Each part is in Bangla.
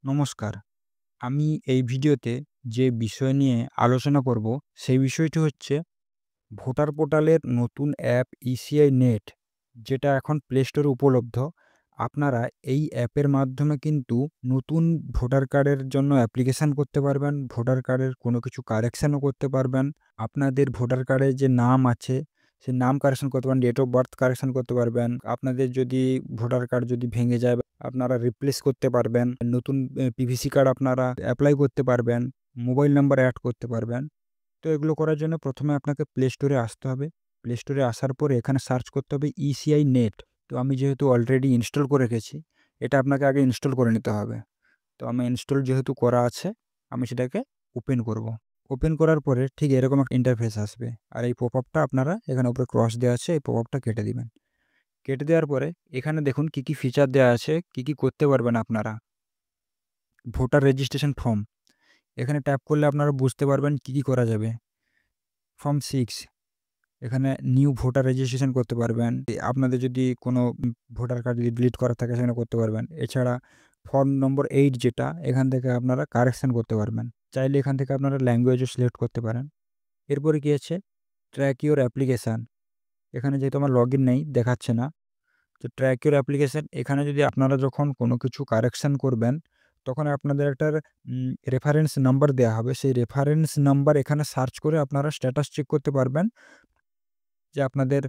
নমস্কার। আমি এই ভিডিওতে যে বিষয় নিয়ে আলোচনা করব, সেই বিষয়টি হচ্ছে ভোটার পোর্টালের নতুন অ্যাপ ইসিআই নেট, যেটা এখন প্লে স্টোরে উপলব্ধ। আপনারা এই অ্যাপের মাধ্যমে কিন্তু নতুন ভোটার কার্ডের জন্য অ্যাপ্লিকেশন করতে পারবেন। ভোটার কার্ডের কোনো কিছু কারেকশানও করতে পারবেন। আপনাদের ভোটার কার্ডে যে নাম আছে, সেই নাম কারেকশন করতে পারেন, ডেট অফ বার্থ কারেকশন করতে পারবেন। আপনাদের যদি ভোটার কার্ড যদি ভেঙে যায়, আপনারা রিপ্লেস করতে পারবেন। নতুন পিভিসি কার্ড আপনারা এপ্লাই করতে পারবেন। মোবাইল নাম্বার অ্যাড করতে পারবেন। তো এগুলো করার জন্য প্রথমে আপনাকে প্লে স্টোরে আসতে হবে। প্লে স্টোরে আসার পরে এখানে সার্চ করতে হবে ইসিআই নেট। তো আমি যেহেতু অলরেডি ইনস্টল করে রেখেছি, এটা আপনাকে আগে ইনস্টল করে নিতে হবে। তো আমি ইনস্টল যেহেতু করা আছে, আমি সেটাকে ওপেন করব। ওপেন করার পরে ঠিক এরকম একটা ইন্টারফেস আসবে। আর এই পপআপটা আপনারা এখানে উপরে ক্রস দেওয়া আছে, এই পপআপটা কেটে দিবেন। কেটে দেওয়ার পরে এখানে দেখুন কী ফিচার দেওয়া আছে, কী করতে পারবেন আপনারা। ভোটার রেজিস্ট্রেশন ফর্ম, এখানে ট্যাপ করলে আপনারা বুঝতে পারবেন কী করা যাবে। ফর্ম 6, এখানে নিউ ভোটার রেজিস্ট্রেশন করতে পারবেন। আপনাদের যদি কোনো ভোটার কার্ড যদি ডিলিট করা থাকে সেখানে করতে পারবেন। এছাড়া ফর্ম নম্বর 8, যেটা এখান থেকে আপনারা কারেকশন করতে পারবেন। চাইলে এখান থেকে আপনারা ল্যাঙ্গুয়েজও সিলেক্ট করতে পারেন। এরপরে কী আছে, ট্র্যাক ইউর অ্যাপ্লিকেশান। এখানে যেহেতু আমার লগইন নেই, দেখাচ্ছে না। তো ট্র্যাক ইউর অ্যাপ্লিকেশান, এখানে যদি আপনারা যখন কোনো কিছু কারেকশান করবেন, তখন আপনাদের একটা রেফারেন্স নাম্বার দেওয়া হবে। সেই রেফারেন্স নাম্বার এখানে সার্চ করে আপনারা স্ট্যাটাস চেক করতে পারবেন যে আপনাদের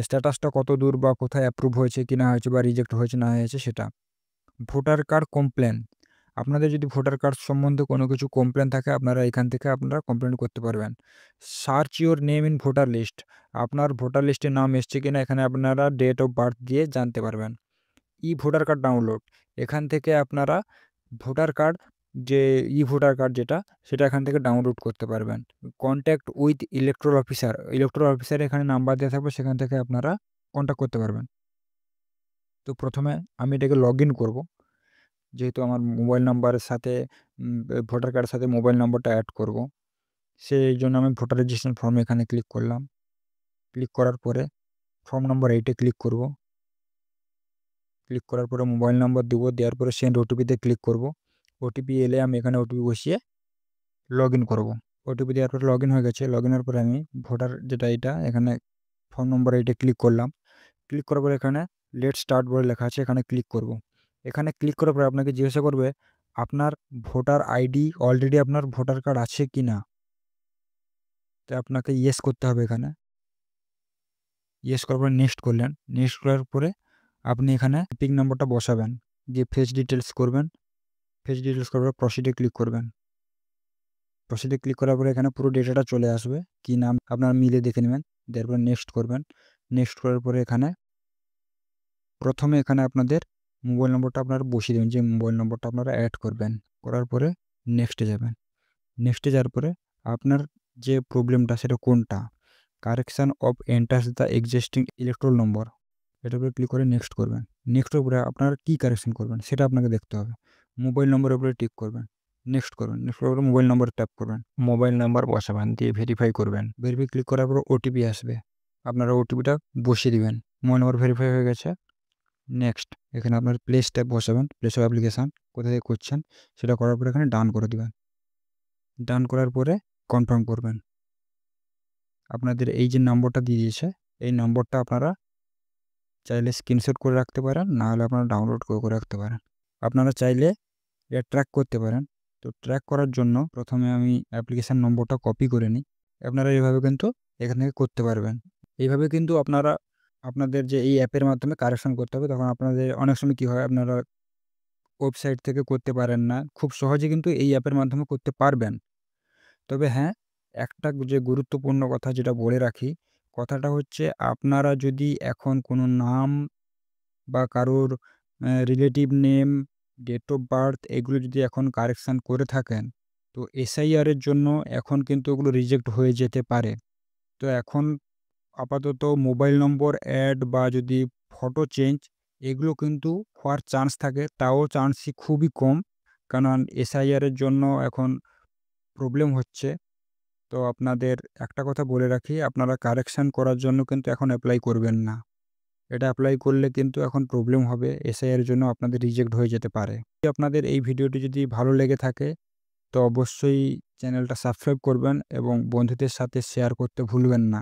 স্ট্যাটাসটা কতদূর বা কোথায় অ্যাপ্রুভ হয়েছে কি না হয়েছে, বা রিজেক্ট হয়েছে না হয়েছে সেটা। ভোটার কার্ড কমপ্লেন, আপনাদের যদি ভোটার কার্ড সম্বন্ধে কোনো কিছু কমপ্লেন থাকে, আপনারা এখান থেকে আপনারা কমপ্লেন করতে পারবেন। Search your name in voter list, আপনার ভোটার লিস্টে নাম এসছে কিনা এখানে আপনারা ডেট অফ বার্থ দিয়ে জানতে পারবেন। ভোটার কার্ড ডাউনলোড, এখান থেকে আপনারা ভোটার কার্ড, যে ভোটার কার্ড যেটা, সেটা এখান থেকে ডাউনলোড করতে পারবেন। Contact with electoral officer, electoral অফিসারের এখানে নাম্বার দেওয়া থাকবে, সেখান থেকে আপনারা কন্ট্যাক্ট করতে পারবেন। তো প্রথমে আমি এটাকে লগইন করব। যেহেতু আমার মোবাইল নাম্বারের সাথে ভোটার কার্ডের সাথে মোবাইল নাম্বারটা অ্যাড করব, সেই জন্য আমি ভোটার রেজিস্ট্রেশন ফর্মে এখানে ক্লিক করলাম। ক্লিক করার পরে ফর্ম নম্বর 8-এ ক্লিক করব। ক্লিক করার পরে মোবাইল নাম্বার দেবো, দেওয়ার পরে সেন্ড ওটিপিতে ক্লিক করব। ওটিপি এলে আমি এখানে ওটিপি বসিয়ে লগইন করব। ওটিপি দেওয়ার পরে লগইন হয়ে গেছে। লগইনের পরে আমি ভোটার যেটা এটা, এখানে ফর্ম নম্বর 8-এ ক্লিক করলাম। ক্লিক করার পরে এখানে লেটস স্টার্ট বলে লেখা আছে, এখানে ক্লিক করব। এখানে ক্লিক করার পরে আপনাকে জিজ্ঞাসা করবে আপনার ভোটার আইডি, অলরেডি আপনার ভোটার কার্ড আছে কি না। তো আপনাকে ইয়েস করতে হবে এখানে। ইয়েস করার পরে নেক্সট করলেন। নেক্সট করার পরে আপনি এখানে পিন নম্বরটা বসাবেন, দিয়ে ফেস ডিটেলস করবেন। ফেস ডিটেলস করার পর প্রসিডে ক্লিক করবেন। প্রসিডে ক্লিক করার পরে এখানে পুরো ডেটাটা চলে আসবে। কি নাম আপনার মিলে দেখে নেবেন। দেওয়ার পরে নেক্সট করবেন। নেক্সট করার পরে এখানে প্রথমে এখানে আপনাদের মোবাইল নম্বরটা আপনারা বসিয়ে দেবেন, যে মোবাইল নম্বরটা আপনারা অ্যাড করবেন। করার পরে নেক্সটে যাবেন। নেক্সটে যাওয়ার পরে আপনার যে প্রবলেমটা সেটা কোনটা, correction of entries the existing electoral number, এটার উপরে ক্লিক করে নেক্সট করবেন। নেক্সটের উপরে আপনারা কী কারেকশন করবেন সেটা আপনাকে দেখতে হবে। মোবাইল নম্বরের উপরে টিক করবেন, নেক্সট করবেন। নেক্সট করার পরে মোবাইল নম্বর ট্যাপ করবেন, মোবাইল নাম্বার বসাবেন, দিয়ে ভেরিফাই করবেন। ভেরিফাই ক্লিক করার পর ওটিপি আসবে, আপনারা ওটিপিটা বসিয়ে দিবেন। মোবাইল নম্বর ভেরিফাই হয়ে গেছে। নেক্সট, এখানে আপনার প্লেস ট্যাপ বসাবেন, প্লেস অফ অ্যাপ্লিকেশান কোথা থেকে করছেন সেটা করার পরে এখানে ডান করে দিবেন। ডান করার পরে কনফার্ম করবেন। আপনাদের এই যে নম্বরটা দিয়ে দিয়েছে, এই নম্বরটা আপনারা চাইলে স্ক্রিনশট করে রাখতে পারেন, না হলে আপনারা ডাউনলোড করে রাখতে পারেন। আপনারা চাইলে এটা ট্র্যাক করতে পারেন। তো ট্র্যাক করার জন্য প্রথমে আমি অ্যাপ্লিকেশান নম্বরটা কপি করে নিই। আপনারা এইভাবে কিন্তু এখান থেকে করতে পারবেন। এইভাবে কিন্তু আপনারা আপনাদের যে এই অ্যাপের মাধ্যমে কারেকশন করতে হবে। তখন আপনাদের অনেক সময় কী হয়, আপনারা ওয়েবসাইট থেকে করতে পারেন না। খুব সহজে কিন্তু এই অ্যাপের মাধ্যমে করতে পারবেন। তবে হ্যাঁ, একটা যে গুরুত্বপূর্ণ কথা যেটা বলে রাখি, কথাটা হচ্ছে আপনারা যদি এখন কোনো নাম বা কারোর relative name, date of birth, এগুলো যদি এখন কারেকশান করে থাকেন, তো এসআইআর এর জন্য এখন কিন্তু ওগুলো রিজেক্ট হয়ে যেতে পারে। তো এখন আপাতত মোবাইল নম্বর অ্যাড বা যদি ফটো চেঞ্জ, এগুলো কিন্তু হওয়ার চান্স থাকে, তাও চান্সই খুবই কম। কারণ এসআইআর এর জন্য এখন প্রবলেম হচ্ছে। তো আপনাদের একটা কথা বলে রাখি, আপনারা কারেকশান করার জন্য কিন্তু এখন অ্যাপ্লাই করবেন না। এটা এপ্লাই করলে কিন্তু এখন প্রবলেম হবে। এসআইয়ের জন্য আপনাদের রিজেক্ট হয়ে যেতে পারে। আপনাদের এই ভিডিওটি যদি ভালো লেগে থাকে তো অবশ্যই চ্যানেলটা সাবস্ক্রাইব করবেন এবং বন্ধুদের সাথে শেয়ার করতে ভুলবেন না।